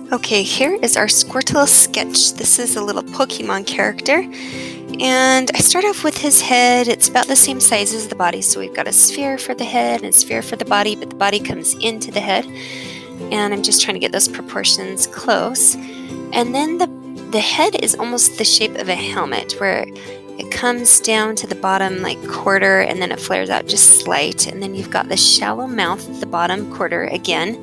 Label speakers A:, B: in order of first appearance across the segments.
A: Okay, here is our Squirtle Sketch. This is a little Pokemon character, and I start off with his head. It's about the same size as the body, so we've got a sphere for the head and a sphere for the body, but the body comes into the head, and I'm just trying to get those proportions close. And then the head is almost the shape of a helmet, where it comes down to the bottom like quarter, and then it flares out just slight, and then you've got the shallow mouth at the bottom quarter again,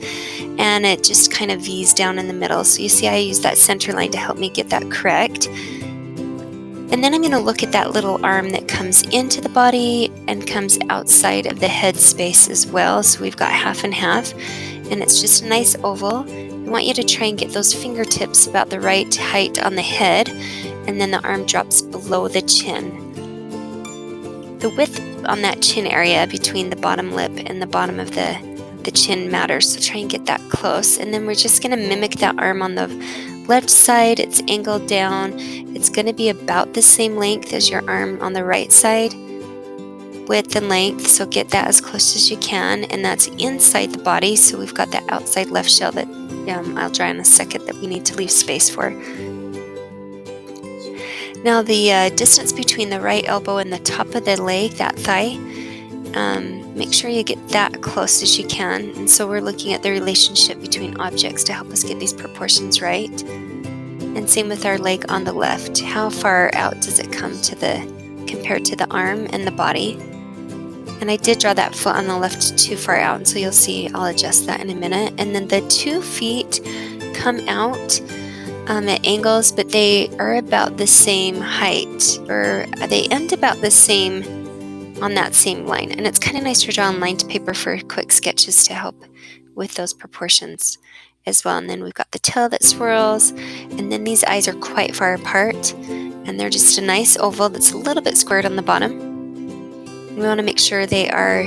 A: and it just kind of V's down in the middle. So you see I use that center line to help me get that correct. And then I'm going to look at that little arm that comes into the body and comes outside of the head space as well. So we've got half and half, and it's just a nice oval. I want you to try and get those fingertips about the right height on the head, and then the arm drops below the chin. The width on that chin area between the bottom lip and the bottom of the chin matters, so try and get that close. And then we're just going to mimic that arm on the left side. It's angled down. It's going to be about the same length as your arm on the right side, width and length, so get that as close as you can. And that's inside the body, so we've got that outside left shell that I'll draw in a second that we need to leave space for. Now the distance between the right elbow and the top of the leg, that thigh, make sure you get that close as you can. And so we're looking at the relationship between objects to help us get these proportions right. And same with our leg on the left. How far out does it come compared to the arm and the body? And I did draw that foot on the left too far out, and so you'll see I'll adjust that in a minute. And then the 2 feet come out at angles, but they are about the same height, or they end about the same on that same line. And it's kind of nice to draw on lined paper for quick sketches to help with those proportions as well. And then we've got the tail that swirls, and then these eyes are quite far apart, and they're just a nice oval that's a little bit squared on the bottom. We want to make sure they are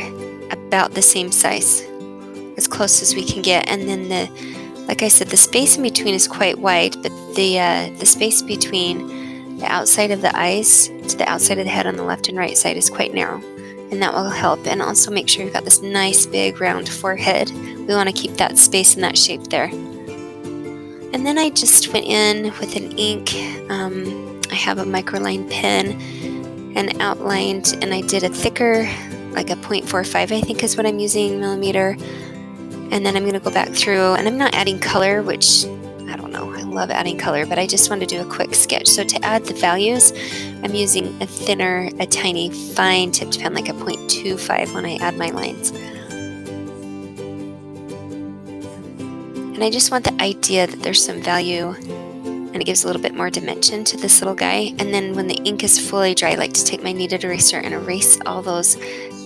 A: about the same size, as close as we can get. And then like I said, the space in between is quite wide, but the space between the outside of the eyes to the outside of the head on the left and right side is quite narrow, and that will help. And also make sure you've got this nice big round forehead. We want to keep that space and that shape there. And then I just went in with an ink. I have a microline pen and outlined, and I did a thicker, like a 0.45 I think is what I'm using, millimeter. And then I'm going to go back through, and I'm not adding color, which I don't know, I love adding color, but I just want to do a quick sketch. So to add the values, I'm using a tiny fine tipped pen, like a 0.25 when I add my lines. And I just want the idea that there's some value, and it gives a little bit more dimension to this little guy. And then when the ink is fully dry, I like to take my kneaded eraser and erase all those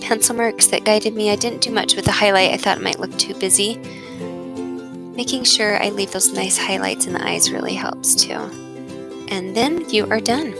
A: pencil marks that guided me. I didn't do much with the highlight. I thought it might look too busy. Making sure I leave those nice highlights in the eyes really helps too. And then you are done.